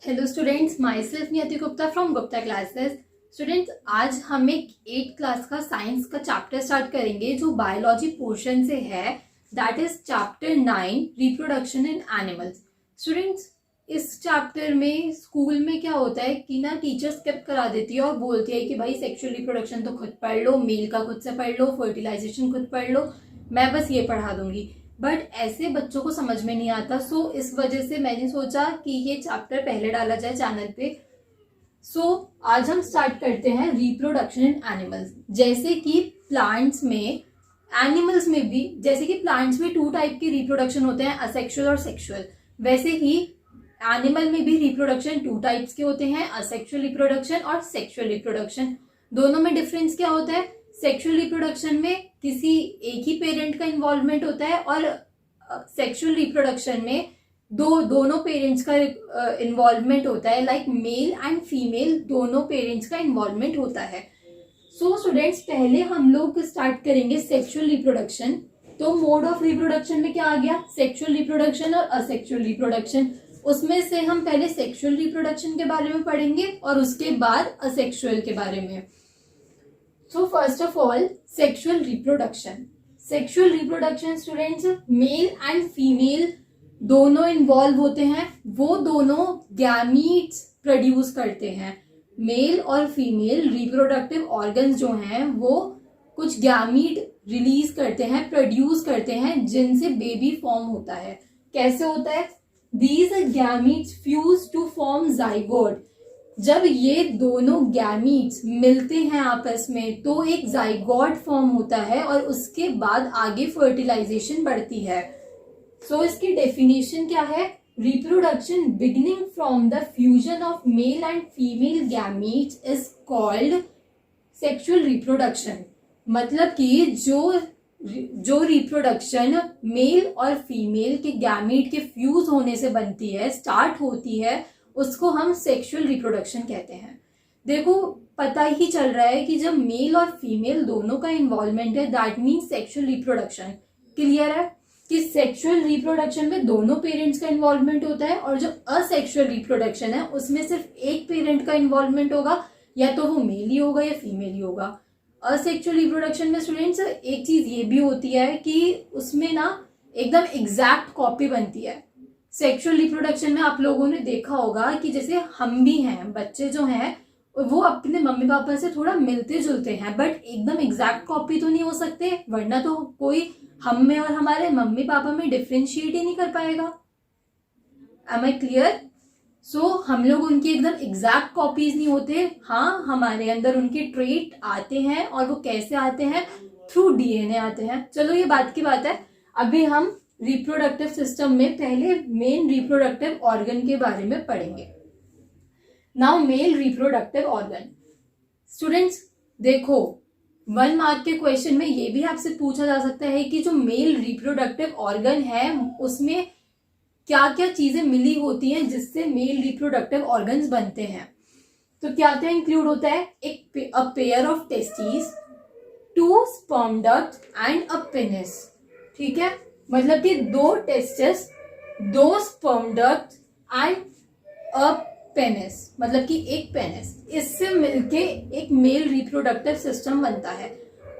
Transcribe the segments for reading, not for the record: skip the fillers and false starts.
Hello students, my self नियति Gupta from Gupta classes. Students, आज हम एक 8th क्लास का साइंस का चैप्टर स्टार्ट करेंगे जो बायोलॉजी पोर्शन से है। That is chapter 9 reproduction in animals. Students, इस चैप्टर में स्कूल में क्या होता है कि ना टीचर स्किप करा देती है और बोलती है कि भाई सेक्सुअल रिप्रोडक्शन तो खुद पढ़ लो, मेल का खुद से पढ़ लो, फर्टिलाइजेशन खुद पढ़ लो, मैं बस ये पढ़ा दूंगी। बट ऐसे बच्चों को समझ में नहीं आता। सो इस वजह से मैंने सोचा कि ये चैप्टर पहले डाला जाए चैनल पे। सो आज हम स्टार्ट करते हैं रिप्रोडक्शन इन एनिमल्स। जैसे कि प्लांट्स में, एनिमल्स में भी, जैसे कि प्लांट्स में 2 टाइप के रिप्रोडक्शन होते हैं, असेक्सुअल और सेक्सुअल। वैसे ही एनिमल में भी रिप्रोडक्शन 2 टाइप्स के होते हैं, असेक्सुअल रिप्रोडक्शन और सेक्सुअल रिप्रोडक्शन। दोनों में डिफरेंस क्या होता है? सेक्सुअल रिप्रोडक्शन में किसी एक ही पेरेंट का इन्वॉल्वमेंट होता है और सेक्सुअल रिप्रोडक्शन में दोनों पेरेंट्स का इन्वॉल्वमेंट होता है। लाइक मेल एंड फीमेल दोनों पेरेंट्स का इन्वॉल्वमेंट होता है। सो स्टूडेंट्स, पहले हम लोग स्टार्ट करेंगे सेक्सुअल रिप्रोडक्शन। तो मोड ऑफ रिप्रोडक्शन में क्या आ गया? सेक्सुअल रिप्रोडक्शन और असेक्सुअल रिप्रोडक्शन। उसमें से हम पहले सेक्सुअल रिप्रोडक्शन के बारे में पढ़ेंगे और उसके बाद असेक्सुअल के बारे में। So first of all, sexual reproduction. Sexual reproduction students, male and female दोनों इन्वॉल्व होते हैं। वो दोनों गैमीट्स प्रोड्यूस करते हैं। मेल और फीमेल रिप्रोडक्टिव ऑर्गन्स जो हैं वो कुछ गैमीट रिलीज करते हैं, प्रोड्यूस करते हैं, जिनसे बेबी फॉर्म होता है। कैसे होता है? These gametes fuse to form zygote. जब ये दोनों गैमीट्स मिलते हैं आपस में तो एक जाइगोट फॉर्म होता है और उसके बाद आगे फर्टिलाइजेशन बढ़ती है। सो इसकी डेफिनेशन क्या है? Reproduction beginning from the fusion of male and female gametes is called sexual reproduction. मतलब कि जो रिप्रोडक्शन मेल और फीमेल के गैमीट के फ्यूज होने से बनती है, स्टार्ट होती है, उसको हम सेक्सुअल रिप्रोडक्शन कहते हैं। देखो, पता ही चल रहा है कि जब मेल और फीमेल दोनों का इन्वॉल्वमेंट है, that means sexual reproduction. Clear है कि सेक्सुअल रिप्रोडक्शन में दोनों पेरेंट्स का इन्वॉल्वमेंट होता है और जो असेक्सुअल रिप्रोडक्शन है उसमें सिर्फ एक पेरेंट का इन्वॉल्वमेंट होगा, या तो वो मेल ही होगा या फीमेल ही होगा। असेक्सुअल रिप्रोडक्शन में स्टूडेंट्स एक चीज ये भी होती है कि उसमें ना एकदम एग्जैक्ट कॉपी बनती है। सेक्सुअल रिप्रोडक्शन में आप लोगों ने देखा होगा कि जैसे हम भी हैं, बच्चे जो हैं वो अपने मम्मी पापा से थोड़ा मिलते जुलते हैं, बट एकदम एग्जैक्ट कॉपी तो नहीं हो सकते, वरना तो कोई हम में और हमारे मम्मी पापा में डिफ्रेंशिएट ही नहीं कर पाएगा। M I clear? सो हम लोग उनकी एकदम एग्जैक्ट कॉपीज नहीं होते। हाँ, हमारे अंदर उनके ट्रेट आते हैं और वो कैसे आते हैं? थ्रू डीएनए आते हैं। चलो, ये बात की बात है। अभी हम रिप्रोडक्टिव सिस्टम में पहले मेन रिप्रोडक्टिव ऑर्गन के बारे में पढ़ेंगे। Now male reproductive organ. Students देखो, 1 मार्क के क्वेश्चन में ये भी आपसे पूछा जा सकता है कि जो मेल रिप्रोडक्टिव ऑर्गन है उसमें क्या क्या चीजें मिली होती हैं जिससे मेल रिप्रोडक्टिव ऑर्गन्स बनते हैं। तो क्या क्या इंक्लूड होता है? A pair of testis, 2 sperm duct and a penis. ठीक है, मतलब कि 2 testis, 2 sperm duct and a penis, मतलब कि एक पेनिस। इससे मिलके एक मेल रिप्रोडक्टिव सिस्टम बनता है।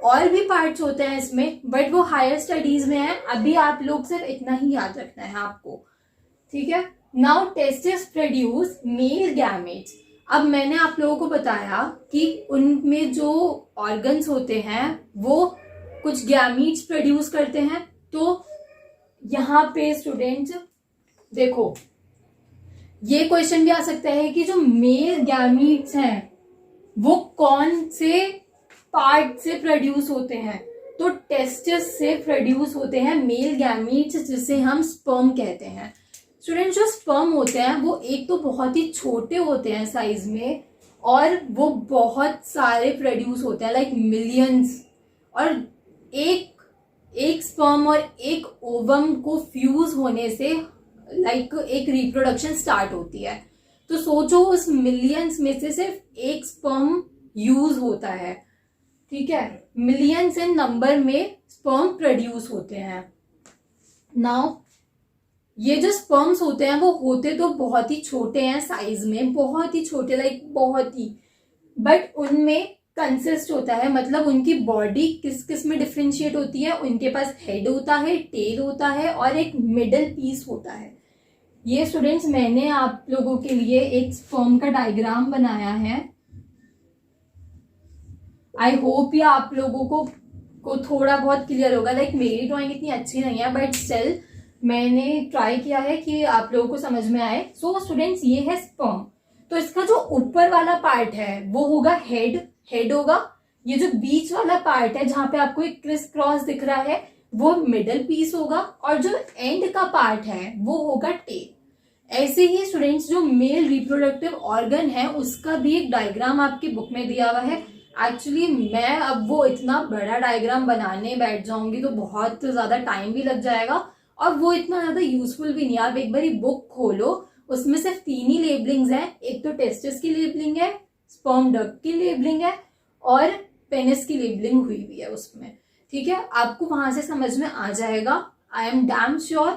और भी पार्ट्स होते हैं इसमें, बट वो हायर स्टडीज में है। अभी आप लोग सिर्फ इतना ही याद रखना है आपको। ठीक है। Now testis produce male gametes. अब मैंने आप लोगों को बताया कि उनमें जो ऑर्गन्स होते हैं वो कुछ गैमीट्स प्रोड्यूस करते हैं। तो यहाँ पे स्टूडेंट्स देखो, ये क्वेश्चन भी आ सकता है कि जो मेल गैमीट्स हैं वो कौन से पार्ट से प्रोड्यूस होते हैं? तो टेस्टिस से प्रोड्यूस होते हैं मेल गैमीट्स, जिसे हम स्पर्म कहते हैं। स्टूडेंट्स, जो स्पर्म होते हैं वो एक तो बहुत ही छोटे होते हैं साइज में, और वो बहुत सारे प्रोड्यूस होते हैं, लाइक मिलियंस। और एक स्पर्म और एक ओवम को फ्यूज होने से लाइक एक रिप्रोडक्शन स्टार्ट होती है। तो सोचो, उस मिलियंस में से सिर्फ एक स्पर्म यूज होता है। ठीक है, मिलियंस इन नंबर में स्पर्म प्रोड्यूस होते हैं। नाउ ये जो स्पर्म्स होते हैं वो होते तो बहुत ही छोटे हैं साइज में, बहुत ही छोटे, लाइक बहुत ही, बट उनमें कंसिस्ट होता है, मतलब उनकी बॉडी किस किस में डिफ्रेंशिएट होती है। उनके पास हेड होता है, टेल होता है और एक मिडल पीस होता है। ये स्टूडेंट्स मैंने आप लोगों के लिए एक स्पर्म का डायग्राम बनाया है। आई होप ये आप लोगों को थोड़ा बहुत क्लियर होगा। लाइक मेरी ड्राइंग इतनी अच्छी नहीं है बट स्टिल मैंने ट्राई किया है कि आप लोगों को समझ में आए। सो स्टूडेंट्स ये है स्पर्म। तो इसका जो ऊपर वाला पार्ट है वो होगा हेड होगा। ये जो बीच वाला पार्ट है जहां पे आपको एक क्रिस क्रॉस दिख रहा है वो मिडल पीस होगा, और जो एंड का पार्ट है वो होगा टेल। ऐसे ही स्टूडेंट्स जो मेल रिप्रोडक्टिव ऑर्गन है उसका भी एक डायग्राम आपकी बुक में दिया हुआ है। एक्चुअली मैं अब वो इतना बड़ा डायग्राम बनाने बैठ जाऊंगी तो बहुत ज्यादा टाइम भी लग जाएगा और वो इतना ज्यादा यूजफुल भी नहीं। आप एक बार बुक खोलो, उसमें सिर्फ 3 ही लेबलिंग्स हैं। एक तो टेस्टिस की लेबलिंग है, स्पर्म डक्ट की लेबलिंग है और पेनिस की लेबलिंग हुई है उसमें। ठीक है, आपको वहां से समझ में आ जाएगा, आई एम डैम श्योर।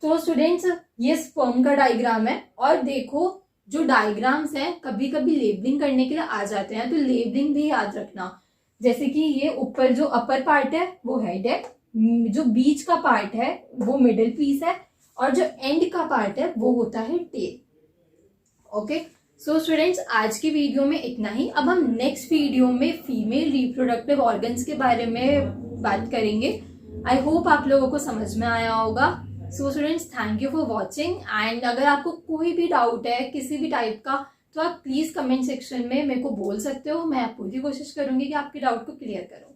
तो स्टूडेंट्स ये स्पर्म का डायग्राम है। और देखो जो डायग्राम्स हैं कभी कभी लेबलिंग करने के लिए आ जाते हैं, तो लेबलिंग भी याद रखना। जैसे कि ये ऊपर जो अपर पार्ट है वो हेड है, जो बीच का पार्ट है वो मिडिल पीस है और जो एंड का पार्ट है वो होता है टेल। ओके, सो स्टूडेंट्स आज की वीडियो में इतना ही। अब हम नेक्स्ट वीडियो में फीमेल रिप्रोडक्टिव ऑर्गन्स के बारे में बात करेंगे। आई होप आप लोगों को समझ में आया होगा। So students thank you for watching, and अगर आपको कोई भी डाउट है किसी भी टाइप का तो आप प्लीज कमेंट सेक्शन में मेरे को बोल सकते हो। मैं पूरी कोशिश करूंगी कि आपके डाउट को क्लियर करूं।